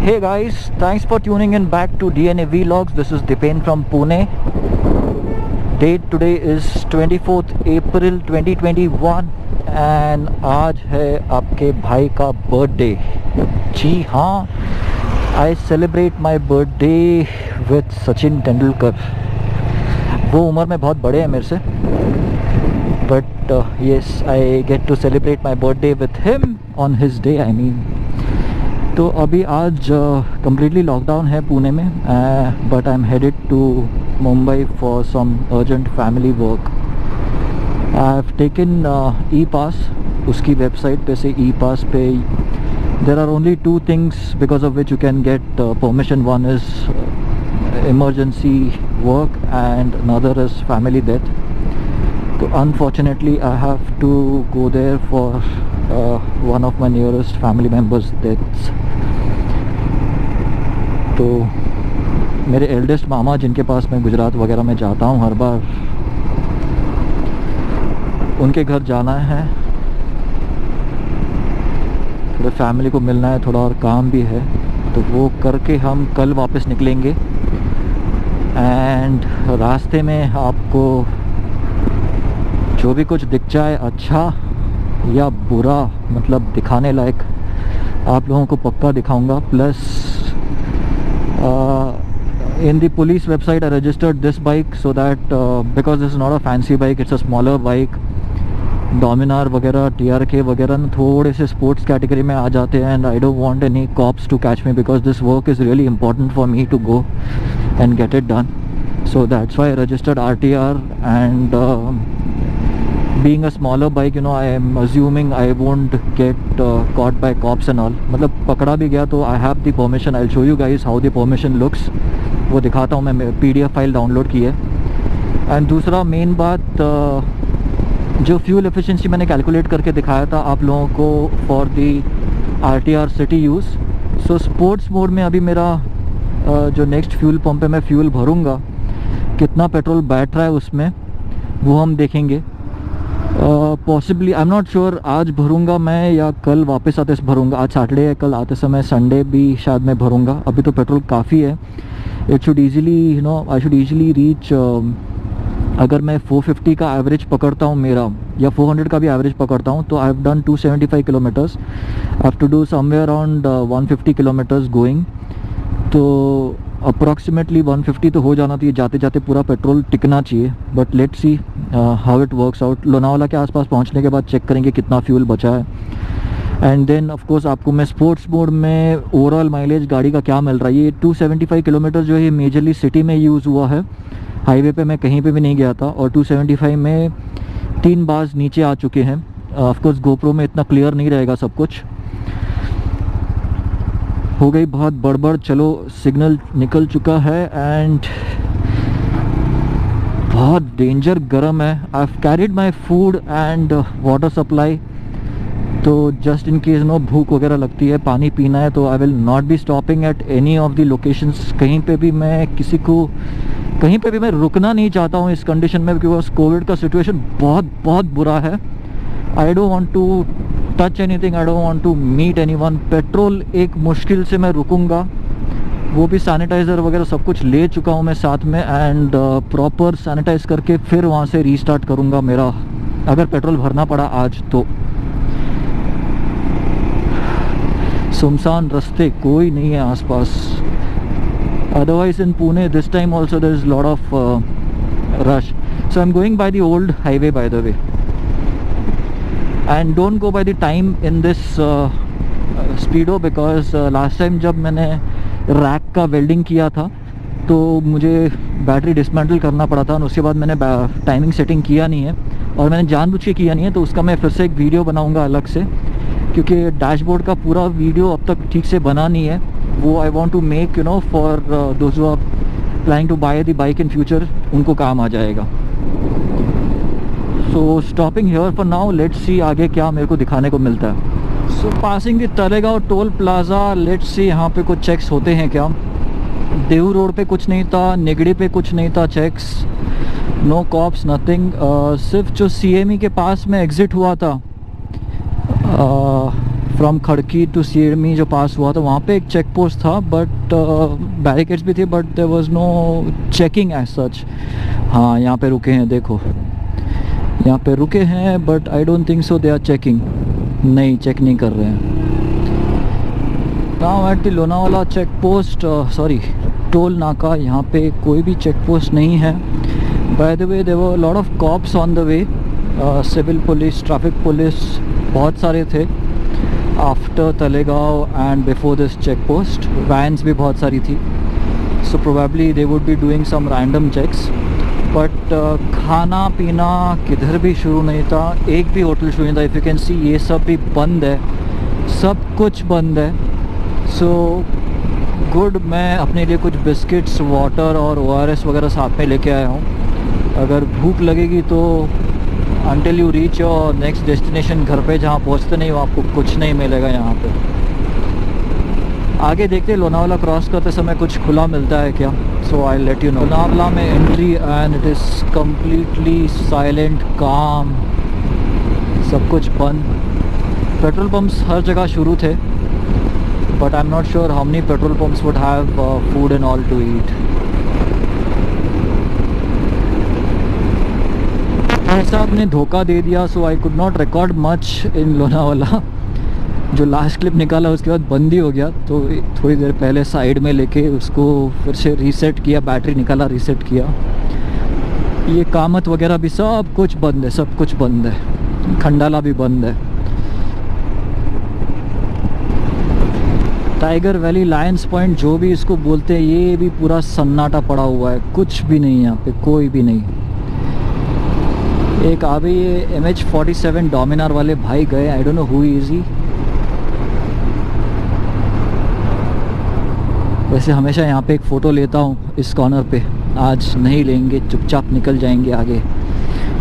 Hey guys, thanks for tuning in back to DNA Vlogs. This is Dipen from Pune. Date today is 24th April 2021 and आज है आपके भाई का birthday. जी हाँ, I celebrate my birthday with Sachin Tendulkar. वो उम्र में बहुत बड़े हैं मेरे से, but yes, I get to celebrate my birthday with him on his day. I mean, तो अभी आज कम्प्लीटली लॉकडाउन है पुणे में, but I am headed to Mumbai for some urgent family work. I have taken e pass. उसकी website पे से e pass पे there are only two things because of which you can get permission. One is emergency work and another is family death. तो unfortunately I have to go there for one of my nearest family members deaths. तो मेरे eldest मामा जिनके पास मैं गुजरात वगैरह में जाता हूँ हर बार, उनके घर जाना है, थोड़ा फैमिली को मिलना है, थोड़ा और काम भी है. तो वो करके हम कल वापस निकलेंगे. एंड रास्ते में आपको जो भी कुछ दिख जाए, अच्छा या बुरा, मतलब दिखाने लायक, आप लोगों को पक्का दिखाऊंगा. Plus in the police website I registered this bike so that because this is not a fancy bike, it's a smaller bike. Dominar वगैरह, TRK वगैरह न थोड़े से स्पोर्ट्स कैटेगरी में आ जाते हैं. And I don't want any cops to catch me because this work is really important for me to go and get it done. So that's why I registered RTR. And being a smaller bike, you know, I am assuming I won't get caught by cops and all. मतलब पकड़ा भी गया तो I have the permission. I'll show you guys how the permission looks. वो दिखाता हूँ. मैं PDF file download की है. एंड दूसरा मेन बात, जो फ्यूल एफिशिएंसी मैंने कैलकुलेट करके दिखाया था आप लोगों को for the RTR city use. So sports mode में अभी मेरा जो नेक्स्ट फ्यूल पंप पे मैं फ्यूल भरूँगा, कितना पेट्रोल बैठ रहा है उसमें वो हम देखेंगे. Possibly I am not sure आज भरूंगा मैं या कल वापस आते भरूंगा. आज सैटरडे है, कल आते समय संडे भी शायद मैं भरूंगा. अभी तो पेट्रोल काफ़ी है. It should easily, you know, I should easily reach. अगर मैं 450 का एवरेज पकड़ता हूँ मेरा, या 400 का भी एवरेज पकड़ता हूँ, तो I have done 275 kilometres. I have to do somewhere around 150 kilometres going. तो अप्रॉक्सीमेटली 150 तो हो जाना चाहिए. जाते जाते पूरा पेट्रोल टिकना चाहिए. But let's see how it works out. Lonavala के आसपास पहुंचने के बाद चेक करेंगे कितना फ्यूल बचा है. एंड देन ऑफ कोर्स आपको मैं स्पोर्ट्स मोड में ओवरऑल माइलेज गाड़ी का क्या मिल रहा है. ये 275 किलोमीटर जो है मेजरली सिटी में यूज़ हुआ है. हाईवे पे मैं कहीं पे भी नहीं गया था. और 275 में 3 बार्स नीचे आ चुके हैं. ऑफकोर्स गोप्रो में इतना क्लियर नहीं रहेगा सब कुछ. हो गई बहुत बड़बड़. चलो, सिग्नल निकल चुका है एंड बहुत डेंजर गर्म है. I have carried my food and water supply. तो जस्ट इन केस नो भूख वगैरह लगती है, पानी पीना है, तो I will not be stopping at any of the locations. कहीं पे भी मैं किसी को, कहीं पे भी मैं रुकना नहीं चाहता हूँ इस कंडीशन में, बिकॉज कोविड का सिचुएशन बहुत बहुत बुरा है. I don't want to touch anything, I don't want to meet anyone. Petrol एक मुश्किल से मैं रुकूंगा, वो भी सैनिटाइज़र वगैरह सब कुछ ले चुका हूँ मैं साथ में. एंड प्रॉपर सैनिटाइज़ करके फिर वहाँ से रीस्टार्ट करूँगा मेरा, अगर पेट्रोल भरना पड़ा आज तो. सुनसान रास्ते, कोई नहीं है आसपास. Otherwise in Pune this time also there is lot of rush. So I am going by the old highway by the way. And don't go by the time in this speedo because last time जब मैंने rack का welding किया था तो मुझे battery dismantle करना पड़ा था. और उसके बाद मैंने टाइमिंग सेटिंग किया नहीं है, और मैंने जानबूझ के किया नहीं है. तो उसका मैं फिर से एक वीडियो बनाऊंगा अलग से, क्योंकि डैशबोर्ड का पूरा वीडियो अब तक ठीक से बना नहीं है. वो I want to make, you know, for those who are planning to buy the bike in future, उनको काम आ जाएगा. So stopping here for now. Let's see आगे क्या मेरे को दिखाने को मिलता है. So passing the Talegaon toll plaza. Let's see यहाँ पे कुछ चेक्स होते हैं क्या. देहू रोड पे कुछ नहीं था, निगड़ी पे कुछ नहीं था चेक्स. No cops, nothing. सिर्फ जो CME के पास में एग्ज़िट हुआ था फ्रॉम खड़की टू सीएमई जो पास हुआ था वहाँ पे एक चेक पोस्ट था, बट बैरिकेड्स भी थे, but there was no checking as such. हाँ, यहाँ पे रुके हैं, देखो यहाँ पे रुके हैं, but I don't think so they are checking. नहीं, चेक नहीं कर रहे हैं। Now at the Lonavala check post, sorry toll नाका, यहाँ पे कोई भी चेक पोस्ट नहीं है। By the way there were lot of cops on the way, civil police, traffic police बहुत सारे थे after Talegaon and before this check post. Vans भी बहुत सारी थी, so probably they would be doing some random checks. But खाना पीना किधर भी शुरू नहीं था, एक भी होटल शुरू नहीं था। इफ़ यू कैन सी ये सब भी बंद है, सब कुछ बंद है। सो गुड, मैं अपने लिए कुछ बिस्किट्स, वाटर और ORS वगैरह साथ में लेके आया हूँ। अगर भूख लगेगी तो until you reach your next destination, घर पे जहाँ पहुँचते नहीं हो आपको कुछ नहीं मिलेगा यहाँ पे। आगे देखते लोनावाला क्रॉस करते समय कुछ खुला मिलता है क्या, so I let you know. Lonavala में entry and it is completely silent, calm, सब कुछ बंद। पेट्रोल पम्प्स हर जगह शुरू थे, but I am not sure how many petrol pumps would have food and all to eat. साहब ने धोखा दे दिया, so I could not record much in Lonavala. जो लास्ट क्लिप निकाला उसके बाद बंद ही हो गया, तो थोड़ी देर पहले साइड में लेके उसको फिर से रीसेट किया, बैटरी निकाला, रीसेट किया। ये कामत वगैरह भी सब कुछ बंद है, सब कुछ बंद है। खंडाला भी बंद है। टाइगर वैली, लायंस पॉइंट, जो भी इसको बोलते हैं, ये भी पूरा सन्नाटा पड़ा हुआ है, कुछ भी नहीं है यहाँ पे, कोई भी नहीं। एक अभी ये MH47 डोमिनार वाले भाई गए, I don't know who is he. वैसे हमेशा यहाँ पे एक फ़ोटो लेता हूँ इस कॉर्नर पे, आज नहीं लेंगे, चुपचाप निकल जाएंगे आगे,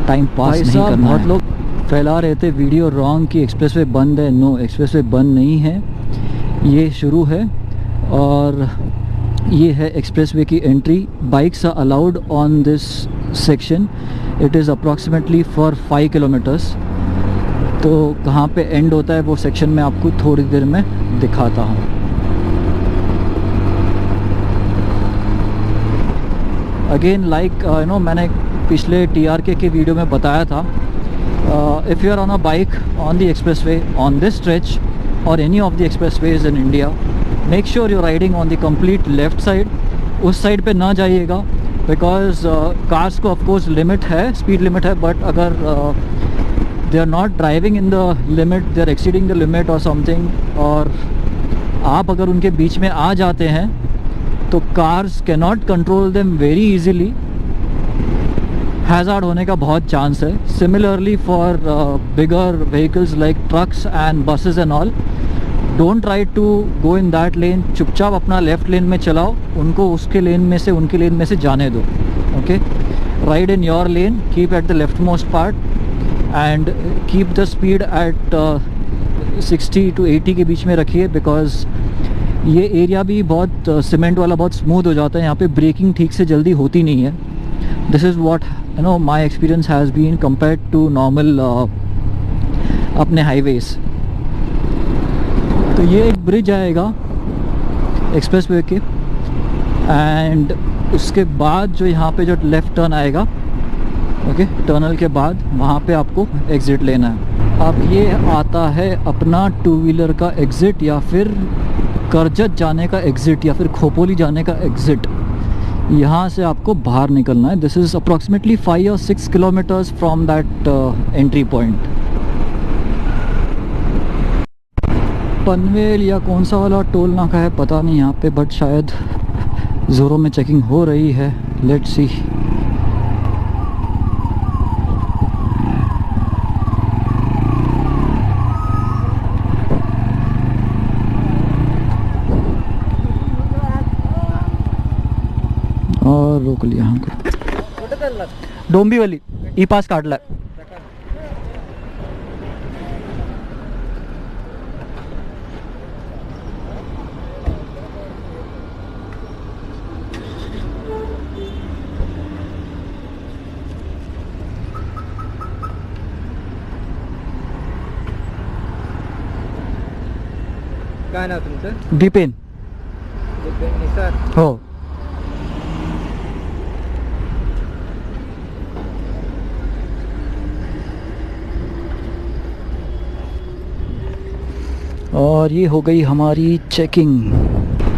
टाइम पास नहीं करना। बहुत लोग फैला रहे थे वीडियो रॉन्ग कि एक्सप्रेसवे बंद है। नो, एक्सप्रेसवे बंद नहीं है, ये शुरू है और ये है एक्सप्रेसवे की entry. Bikes are allowed on this section. It is approximately for 5 kilometres. तो कहाँ पे एंड होता है वो सेक्शन में आपको थोड़ी देर में दिखाता हूँ। अगेन लाइक यू नो, मैंने पिछले TRK के वीडियो में बताया था, if you are on a bike on the expressway on this stretch or any of the expressways in India, make sure you riding on the complete left side. उस side पे ना जाइएगा, because cars को of course limit है, speed limit है, but अगर they are not driving in the limit, they are exceeding the limit or something, और आप अगर उनके बीच में आ जाते हैं तो cars can not control them very easily, hazard होने का बहुत चांस है। Similarly for bigger vehicles like trucks and buses and all, don't try to go in that lane. चुपचाप अपना लेफ्ट लेन में चलाओ, उनको उसके लेन में से, उनके लेन में से जाने दो। Okay, ride in your lane, keep at the left most part and keep the speed at 60 to 80 के बीच में रखिए, बिकॉज ये एरिया भी बहुत सीमेंट वाला, बहुत स्मूथ हो जाता है। यहाँ पे ब्रेकिंग ठीक से जल्दी होती नहीं है। This is what you know my experience has been compared to normal अपने हाईवेज़। तो ये एक ब्रिज आएगा एक्सप्रेसवे के, एंड उसके बाद जो यहाँ पे जो लेफ़्ट टर्न आएगा, ओके, टनल के बाद वहाँ पे आपको एग्ज़िट लेना है। अब ये आता है अपना 2 व्हीलर का एग्ज़िट, या फिर करजत जाने का एग्ज़िट, या फिर खोपोली जाने का एग्ज़िट। यहाँ से आपको बाहर निकलना है। This is approximately 5 or 6 kilometres from that entry point. Panvel या कौन सा वाला टोल नाका है पता नहीं यहाँ पे, बट शायद ज़ोरों में चेकिंग हो रही है। Let's see. और रोक लिया हमको डोंबिवली ई पास काढला। काय नाव तुमचं? दीपेन. दीपेन निसार. हो. और ये हो गई हमारी चेकिंग.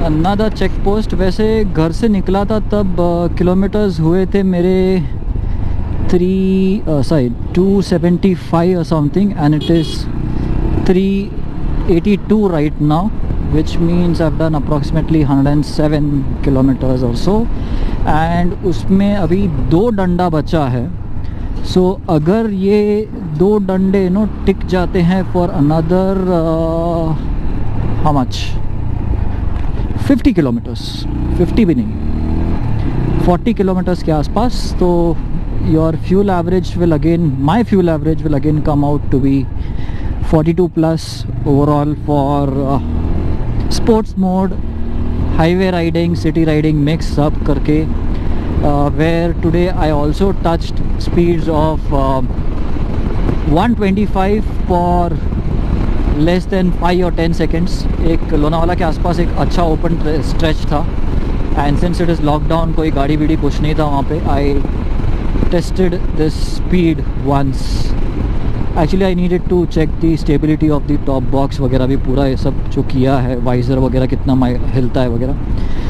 Another check post. वैसे घर से निकला था तब किलोमीटर्स हुए थे मेरे 275 or something, and it is 382 right now, which means I've done approximately 107 kilometers or so, and उसमें अभी 2 डंडा बचा है. सो अगर ये 2 डंडे टिक जाते हैं for another how much 50 kilometres, 50 भी नहीं, 40 किलोमीटर्स के आसपास, तो your fuel average will again, my fuel average will again come out to be 42 plus overall for sports mode, highway riding, city riding mix up करके, where today I also touched speeds of 125 for less than 5 or 10 seconds. एक लोनावाला के आसपास एक अच्छा open stretch था, and since it is lockdown कोई गाड़ी बीड़ी कुछ नहीं था वहाँ पे, I tested this speed once. Actually I needed to check the stability of the top box वगैरह भी, पूरा ये सब जो किया है, वाइज़र वगैरह कितना हिलता है वगैरह,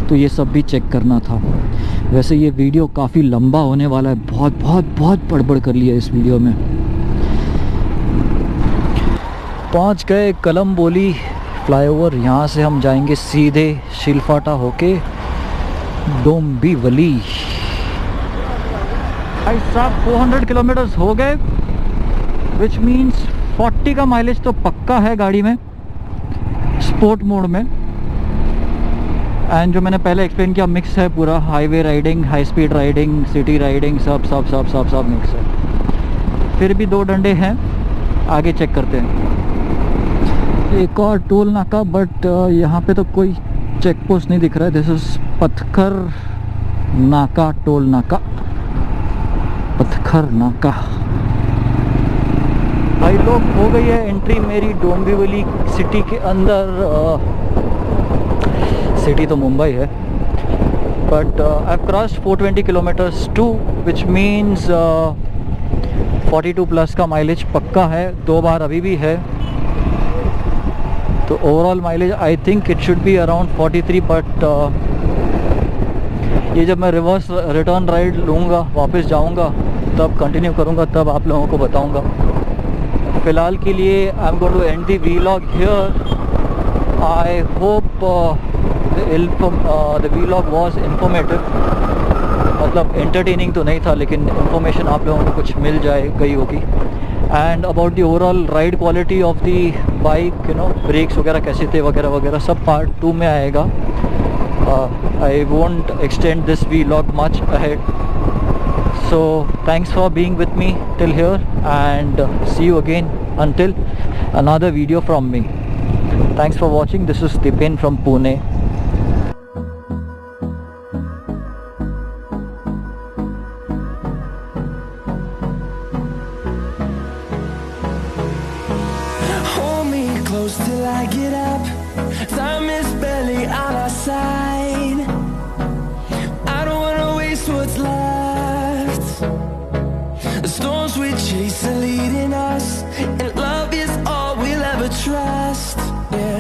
तो ये सब भी चेक करना था. वैसे ये वीडियो काफ़ी लंबा होने वाला है, बहुत बहुत बहुत बड़बड़ कर लिया इस वीडियो में. पहुंच गए कलम्बोली फ्लाईओवर. यहाँ से हम जाएंगे सीधे शिलफाटा होके डोंबिवली. भाई साहब 400 किलोमीटर्स हो गए, विच मीन्स 40 का माइलेज तो पक्का है गाड़ी में, स्पोर्ट मोड में. एंड जो मैंने पहले एक्सप्लेन किया मिक्स है पूरा, highway riding, high speed riding, city riding, सब सब सब सब सब मिक्स है. फिर भी 2 डंडे हैं, आगे चेक करते हैं. एक और टोल नाका, बट यहाँ पे तो कोई चेक पोस्ट नहीं दिख रहा है. दिस इज पत्थर नाका, टोल नाका, पत्थर नाका. भाई लोग हो गई है एंट्री मेरी डोंबिवली सिटी के अंदर. सिटी तो मुंबई है, but I have crossed 420 kilometres too, which means 42 plus का माइलेज पक्का है. 2 बार अभी भी है, तो overall mileage I think it should be around 43. But ये जब मैं रिवर्स रिटर्न राइड लूँगा, वापस जाऊँगा, तब कंटिन्यू करूँगा, तब आप लोगों को बताऊँगा. फ़िलहाल के लिए I am going to end the vlog here. I hope the vlog was informative. मतलब एंटरटेनिंग तो नहीं था, लेकिन इंफॉर्मेशन आप लोगों को कुछ मिल गई होगी. And about the overall ride quality of the bike, brakes वगैरह कैसे थे वगैरह वगैरह, सब पार्ट 2 में आएगा. I won't extend this vlog much ahead. So thanks for being with me till here, and see you again until another video from me. Thanks for watching. This is Dipin from Pune. Hold me close till I get up. Time is barely on our side. I don't wanna waste what's left. The storms we chase are leading us, and love is all we'll ever trust. Yeah.